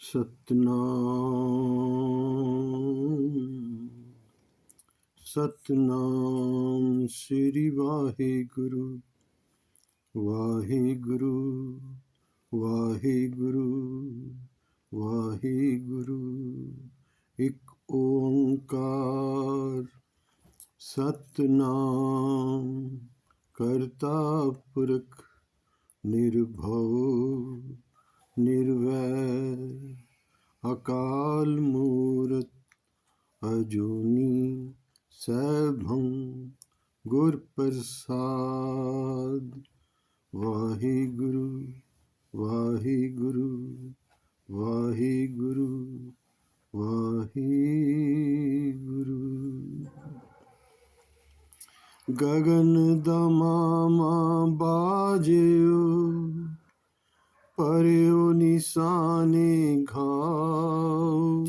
सतनाम सतनाम श्री वाहे गुरु वाहे गुरु वाहे गुरु वाहे गुरु। एक ओंकार सतनाम करता पुरख निर्भव निर्वैर अकाल मूरत अजूनी सैभं गुर प्रसाद। वाहे गुरु वाहे गुरु वाहे गुरु वाहे गुरु। गगन दमामा बाजेओ पर्यो निशाने घाव।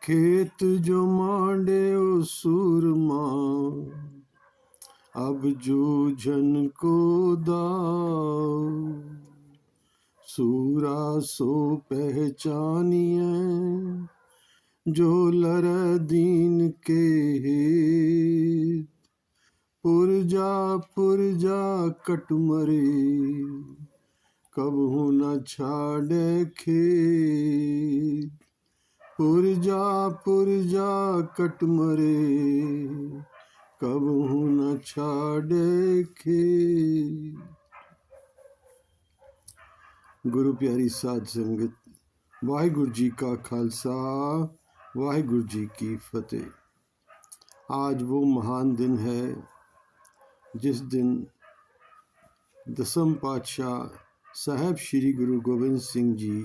खेत जो मांडे सूरमा अब जूझन को दाव। सूरा सो पहचानिए जो लर दीन के हित। पुरजा कट मरे कबहू न छाड़े खेत। पुरजा कट मरे कबहू न छाड़े खेत। गुरु प्यारी साध संगत, वाहिगुरु जी का खालसा वाहिगुरु जी की फतेह। आज वो महान दिन है जिस दिन दसम पातशाह साहब श्री गुरु गोबिंद सिंह जी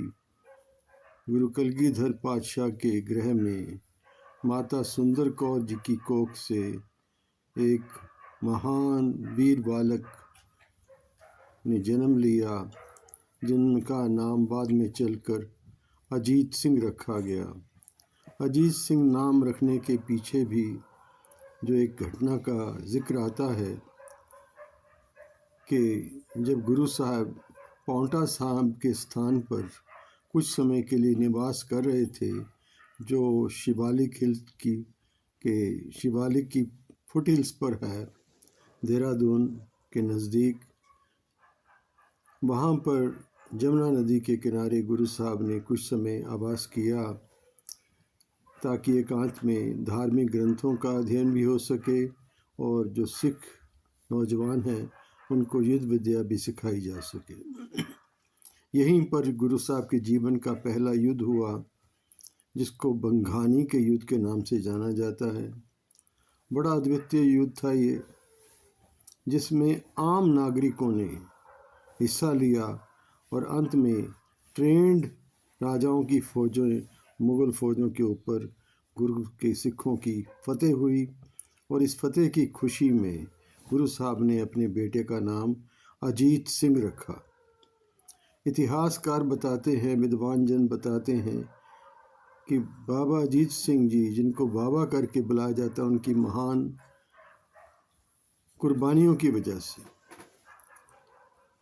गुरु कलगीधर पातशाह के गृह में माता सुंदर कौर जी की कोख से एक महान वीर बालक ने जन्म लिया, जिनका नाम बाद में चलकर अजीत सिंह रखा गया। अजीत सिंह नाम रखने के पीछे भी जो एक घटना का जिक्र आता है कि जब गुरु साहब पांवटा साहब के स्थान पर कुछ समय के लिए निवास कर रहे थे, जो शिवालिक की फुट हिल्स पर है, देहरादून के नज़दीक। वहाँ पर जमुना नदी के किनारे गुरु साहब ने कुछ समय आवास किया ताकि एकांत में धार्मिक ग्रंथों का अध्ययन भी हो सके और जो सिख नौजवान हैं उनको युद्ध विद्या भी सिखाई जा सके। यहीं पर गुरु साहब के जीवन का पहला युद्ध हुआ, जिसको बंघानी के युद्ध के नाम से जाना जाता है। बड़ा अद्वितीय युद्ध था ये, जिसमें आम नागरिकों ने हिस्सा लिया और अंत में ट्रेंड राजाओं की फौजों ने मुग़ल फौजों के ऊपर गुरु के सिखों की फतेह हुई। और इस फतेह की खुशी में गुरु साहब ने अपने बेटे का नाम अजीत सिंह रखा। इतिहासकार बताते हैं, विद्वान जन बताते हैं कि बाबा अजीत सिंह जी, जिनको बाबा करके बुलाया जाता, उनकी महान कुर्बानियों की वजह से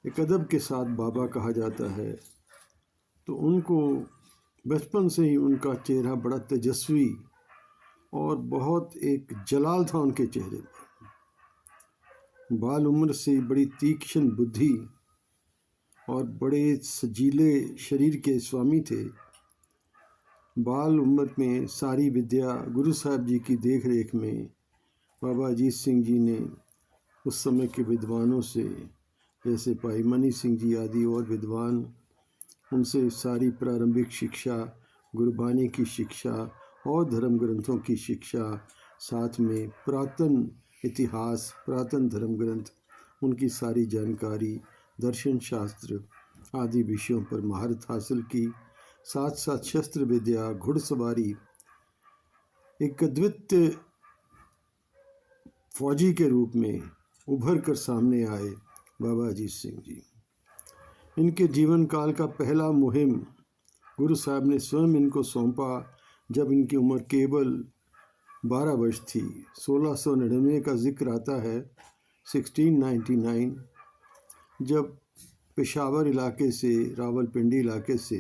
एक अदब के साथ बाबा कहा जाता है। तो उनको बचपन से ही उनका चेहरा बड़ा तेजस्वी और बहुत एक जलाल था उनके चेहरे पर। बाल उम्र से बड़ी तीक्ष्ण बुद्धि और बड़े सजीले शरीर के स्वामी थे। बाल उम्र में सारी विद्या गुरु साहब जी की देख रेख में बाबा अजीत सिंह जी ने उस समय के विद्वानों से, जैसे भाई मनी सिंह जी आदि और विद्वान, उनसे सारी प्रारंभिक शिक्षा, गुरबानी की शिक्षा और धर्म ग्रंथों की शिक्षा, साथ में पुरातन इतिहास, पुरातन धर्म ग्रंथ, उनकी सारी जानकारी, दर्शन शास्त्र आदि विषयों पर महारत हासिल की। साथ साथ शस्त्र विद्या, घुड़सवारी, एक अद्वितीय फौजी के रूप में उभर कर सामने आए बाबा अजीत सिंह जी। इनके जीवन काल का पहला मुहिम गुरु साहब ने स्वयं इनको सौंपा जब इनकी उम्र केवल 12 वर्ष थी। 1699 का जिक्र आता है, 1699, जब पेशावर इलाके से, रावलपिंडी इलाके से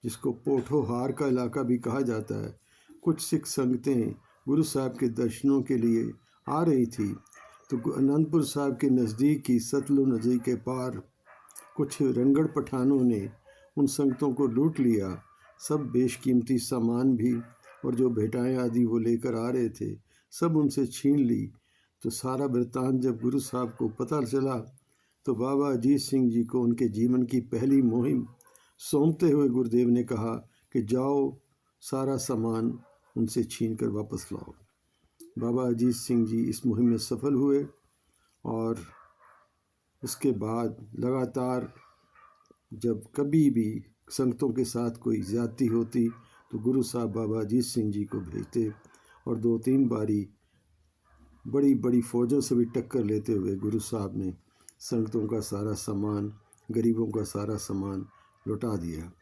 जिसको पोठोहार का इलाका भी कहा जाता है, कुछ सिख संगतें गुरु साहब के दर्शनों के लिए आ रही थी, तो आनंदपुर साहब के नज़दीक ही सतलुज नदी के पार कुछ रंगड़ पठानों ने उन संगतों को लूट लिया। सब बेशकीमती सामान भी और जो भेटाएं आदि वो लेकर आ रहे थे सब उनसे छीन ली। तो सारा वृत्तांत जब गुरु साहब को पता चला तो बाबा अजीत सिंह जी को उनके जीवन की पहली मुहिम सौंपते हुए गुरुदेव ने कहा कि जाओ सारा सामान उनसे छीन कर वापस लाओ। बाबा अजीत सिंह जी इस मुहिम में सफल हुए और उसके बाद लगातार जब कभी भी संगतों के साथ कोई ज़्यादती होती तो गुरु साहब बाबा अजीत सिंह जी को भेजते और 2-3 बारी बड़ी बड़ी फ़ौजों से भी टक्कर लेते हुए गुरु साहब ने संगतों का सारा सामान, गरीबों का सारा सामान लौटा दिया।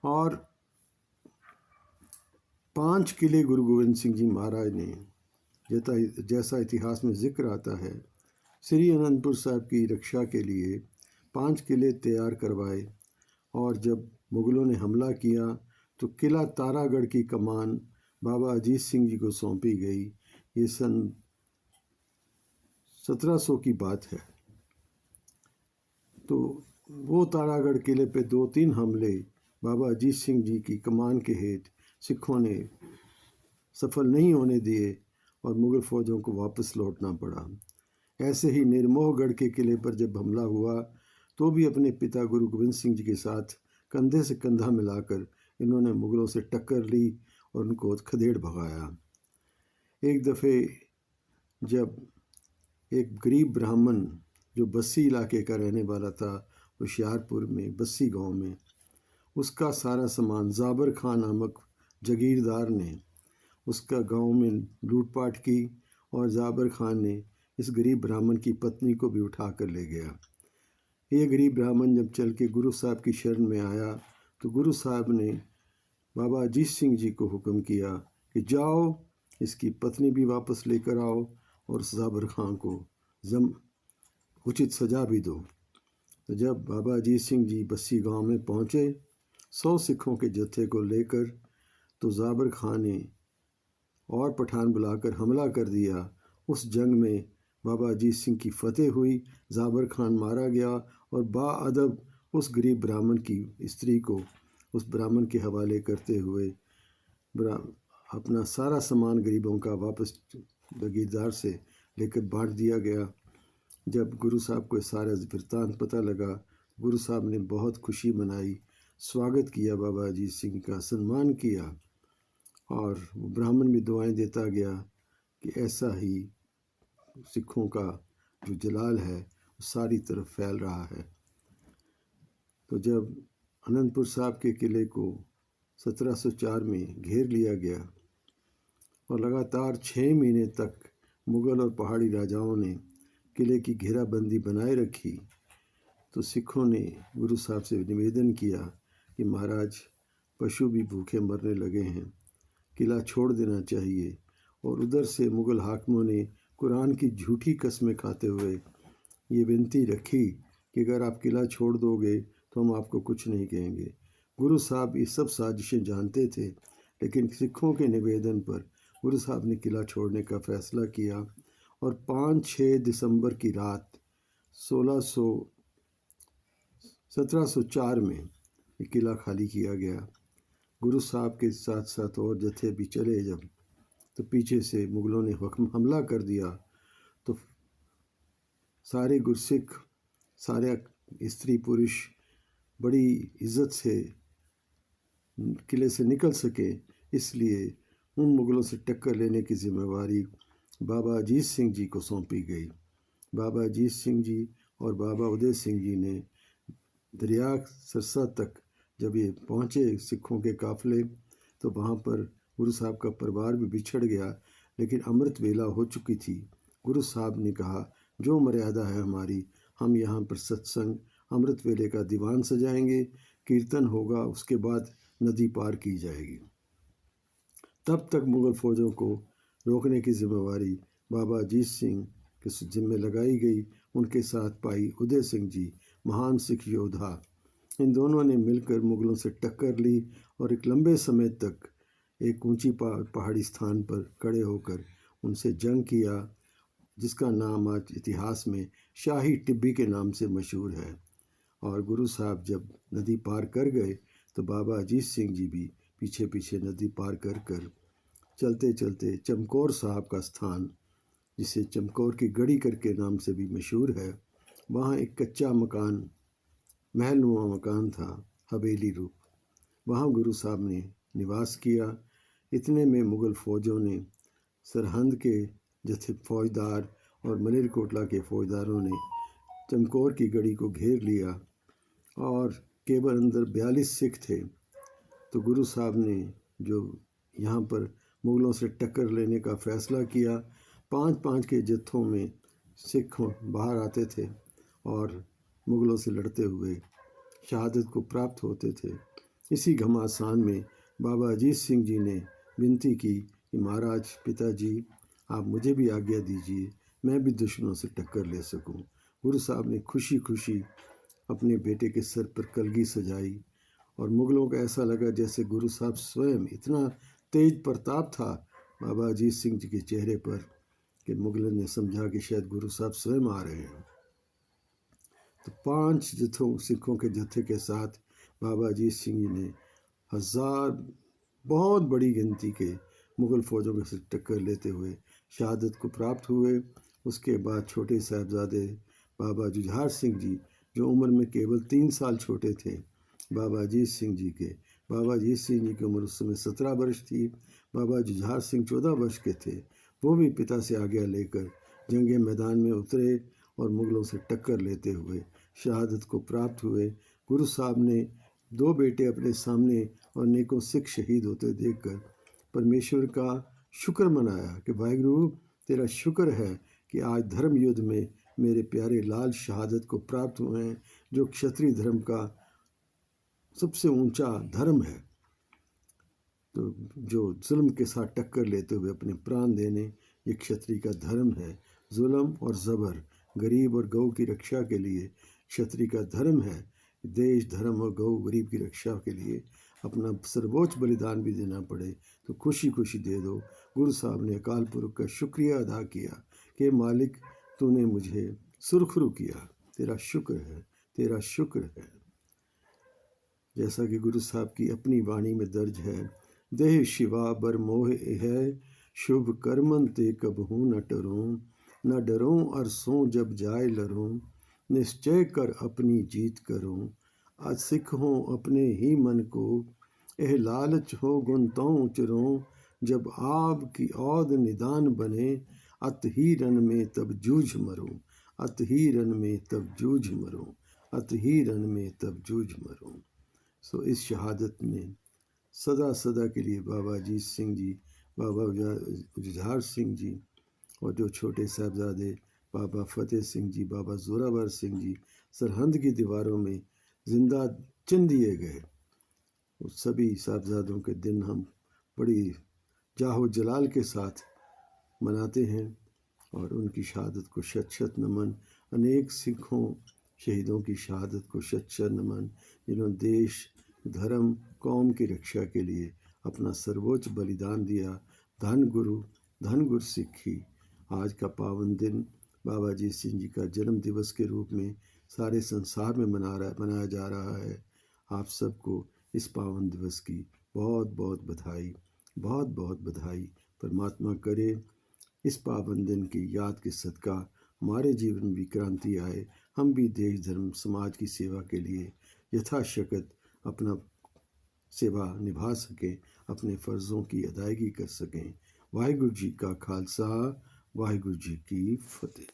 और 5 किले गुरु गोविंद सिंह जी महाराज ने, जैसा इतिहास में जिक्र आता है, श्री अनंतपुर साहब की रक्षा के लिए 5 किले तैयार करवाए। और जब मुग़लों ने हमला किया तो किला तारागढ़ की कमान बाबा अजीत सिंह जी को सौंपी गई। ये सन 1700 की बात है। तो वो तारागढ़ किले पे 2-3 हमले बाबा अजीत सिंह जी की कमान के हेठ सिखों ने सफल नहीं होने दिए और मुग़ल फ़ौजों को वापस लौटना पड़ा। ऐसे ही निर्मोहगढ़ के किले पर जब हमला हुआ तो भी अपने पिता गुरु गोविंद सिंह जी के साथ कंधे से कंधा मिलाकर इन्होंने मुग़लों से टक्कर ली और उनको खदेड़ भगाया। एक दफ़े जब एक गरीब ब्राह्मण जो बस्सी इलाके का रहने वाला था, होशियारपुर में बस्सी गांव में, उसका सारा सामान जाबर खान नामक जागीरदार ने उसका गांव में लूटपाट की और जाबर खान ने इस गरीब ब्राह्मण की पत्नी को भी उठा कर ले गया। ये गरीब ब्राह्मण जब चल के गुरु साहब की शरण में आया तो गुरु साहब ने बाबा अजीत सिंह जी को हुक्म किया कि जाओ इसकी पत्नी भी वापस लेकर आओ और जाबर खान को उचित सज़ा भी दो। तो जब बाबा अजीत सिंह जी बस्सी गांव में पहुँचे 100 सिखों के जत्थे को लेकर, तो जाबर खान ने और पठान बुलाकर हमला कर दिया। उस जंग में बाबा अजीत सिंह की फतेह हुई, जाबर खान मारा गया और बाअदब उस गरीब ब्राह्मण की स्त्री को उस ब्राह्मण के हवाले करते हुए अपना सारा सामान गरीबों का वापस जागीरदार से लेकर बांट दिया गया। जब गुरु साहब को सारा वृत्तांत पता लगा, गुरु साहब ने बहुत खुशी मनाई, स्वागत किया, बाबा अजीत सिंह का सम्मान किया और वो ब्राह्मण भी दुआएं देता गया कि ऐसा ही सिखों का जो जलाल है वो सारी तरफ फैल रहा है। तो जब अनंतपुर साहब के किले को 1704 में घेर लिया गया और लगातार 6 महीने तक मुग़ल और पहाड़ी राजाओं ने किले की घेराबंदी बनाए रखी, तो सिखों ने गुरु साहब से निवेदन किया कि महाराज पशु भी भूखे मरने लगे हैं, किला छोड़ देना चाहिए। और उधर से मुग़ल हाकिमों ने कुरान की झूठी कस्में खाते हुए ये विनती रखी कि अगर आप किला छोड़ दोगे तो हम आपको कुछ नहीं कहेंगे। गुरु साहब ये सब साजिशें जानते थे, लेकिन सिखों के निवेदन पर गुरु साहब ने किला छोड़ने का फ़ैसला किया और 5-6 दिसंबर की रात 1704 में ये किला खाली किया गया। गुरु साहब के साथ साथ और जत्थे भी चले जब, तो पीछे से मुग़लों ने हमला कर दिया, तो सारे गुरसिख, सारे स्त्री पुरुष बड़ी इज़्ज़त से किले से निकल सके, इसलिए उन मुग़लों से टक्कर लेने की जिम्मेवारी बाबा अजीत सिंह जी को सौंपी गई। बाबा अजीत सिंह जी और बाबा उदय सिंह जी ने दरिया सरसा तक जब ये पहुँचे सिखों के काफ़िले, तो वहाँ पर गुरु साहब का परिवार भी बिछड़ गया, लेकिन अमृत वेला हो चुकी थी। गुरु साहब ने कहा जो मर्यादा है हमारी, हम यहाँ पर सत्संग अमृत वेले का दीवान सजाएंगे, कीर्तन होगा, उसके बाद नदी पार की जाएगी। तब तक मुग़ल फ़ौजों को रोकने की जिम्मेवारी बाबा अजीत सिंह के जिम्मे लगाई गई। उनके साथ भाई उदय सिंह जी, महान सिख योद्धा, इन दोनों ने मिलकर मुग़लों से टक्कर ली और एक लंबे समय तक एक ऊंची पहाड़ी स्थान पर खड़े होकर उनसे जंग किया, जिसका नाम आज इतिहास में शाही टिब्बी के नाम से मशहूर है। और गुरु साहब जब नदी पार कर गए तो बाबा अजीत सिंह जी भी पीछे पीछे नदी पार कर कर चलते चलते चमकौर साहब का स्थान, जिसे चमकौर की गढ़ी करके नाम से भी मशहूर है, वहाँ एक कच्चा मकान, महलनुमा मकान था, हवेली रूप। वहाँ गुरु साहब ने निवास किया। इतने में मुग़ल फ़ौजों ने, सरहंद के जथे फौजदार और मलेरकोटला के फौजदारों ने चमकौर की गढ़ी को घेर लिया और केवल अंदर 42 सिख थे। तो गुरु साहब ने जो यहाँ पर मुग़लों से टक्कर लेने का फ़ैसला किया, 5-5 के जत्थों में सिख बाहर आते थे और मुग़लों से लड़ते हुए शहादत को प्राप्त होते थे। इसी घमासान में बाबा अजीत सिंह जी ने विनती की कि महाराज पिताजी, आप मुझे भी आज्ञा दीजिए, मैं भी दुश्मनों से टक्कर ले सकूं। गुरु साहब ने खुशी खुशी अपने बेटे के सर पर कलगी सजाई और मुग़लों को ऐसा लगा जैसे गुरु साहब स्वयं, इतना तेज प्रताप था बाबा अजीत सिंह जी के चेहरे पर कि मुग़लों ने समझा कि शायद गुरु साहब स्वयं आ रहे हैं। तो 5 जत्थों, सिखों के जत्थे के साथ बाबा अजीत सिंह जी ने बहुत बड़ी गिनती के मुग़ल फ़ौजों के साथ टक्कर लेते हुए शहादत को प्राप्त हुए। उसके बाद छोटे साहबजादे बाबा जुझार सिंह जी, जो उम्र में केवल 3 साल छोटे थे बाबा अजीत सिंह जी के, बाबा अजीत सिंह जी की उम्र उस समय 17 वर्ष थी, बाबा जुझार सिंह 14 वर्ष के थे। वो भी पिता से आज्ञा लेकर जंगे मैदान में उतरे और मुग़लों से टक्कर लेते हुए शहादत को प्राप्त हुए। गुरु साहब ने 2 बेटे अपने सामने और अनेकों सिख शहीद होते देखकर परमेश्वर का शुक्र मनाया कि वाहिगुरु, तेरा शुक्र है कि आज धर्म युद्ध में मेरे प्यारे लाल शहादत को प्राप्त हुए हैं, जो क्षत्रिय धर्म का सबसे ऊंचा धर्म है। तो जो जुल्म के साथ टक्कर लेते हुए अपने प्राण देने, ये क्षत्रिय का धर्म है। जुल्म और ज़बर, गरीब और गऊ की रक्षा के लिए क्षत्रिय का धर्म है। देश, धर्म और गऊ गरीब की रक्षा के लिए अपना सर्वोच्च बलिदान भी देना पड़े तो खुशी खुशी दे दो। गुरु साहब ने अकाल पुरख का शुक्रिया अदा किया कि मालिक, तूने मुझे सुरखरू किया, तेरा शुक्र है, तेरा शुक्र है। जैसा कि गुरु साहब की अपनी वाणी में दर्ज है, देह शिवा बर मोह है, शुभ कर्मन ते कबहू न डरूं, न डरूं अरसों जब जाए लरूं, निश्चय कर अपनी जीत करूं, आज सिख हो अपने ही मन को, एह लालच हो गुनतों उचरों, जब आब की औद निदान बने, अत ही रन में तब जूझ मरूं, अत ही रन में तब जूझ मरूं, अत ही रन में तब जूझ मरूं। सो इस शहादत में सदा सदा के लिए बाबा अजीत सिंह जी, बाबा जुझार सिंह जी और जो छोटे साहबजादे बाबा फतेह सिंह जी, बाबा जोरावर सिंह जी सरहंद की दीवारों में जिंदा चिन दिए गए। उस सभी साहबजादों के दिन हम बड़ी जाहो जलाल के साथ मनाते हैं और उनकी शहादत को शत शत नमन। अनेक सिखों शहीदों की शहादत को शत शत नमन, जिन्होंने देश, धर्म, कौम की रक्षा के लिए अपना सर्वोच्च बलिदान दिया। धन गुरु सिक्खी। आज का पावन दिन बाबा अजीत सिंह जी का जन्म दिवस के रूप में सारे संसार में मनाया जा रहा है। आप सबको इस पावन दिवस की बहुत बहुत बधाई, बहुत बहुत बधाई। परमात्मा करे इस पावन दिन की याद के सदका हमारे जीवन में भी क्रांति आए, हम भी देश, धर्म, समाज की सेवा के लिए यथाशक्त अपना सेवा निभा सकें, अपने फ़र्ज़ों की अदायगी कर सकें। वाहिगुरु जी का खालसा, वाहिगुरु जी की फतेह।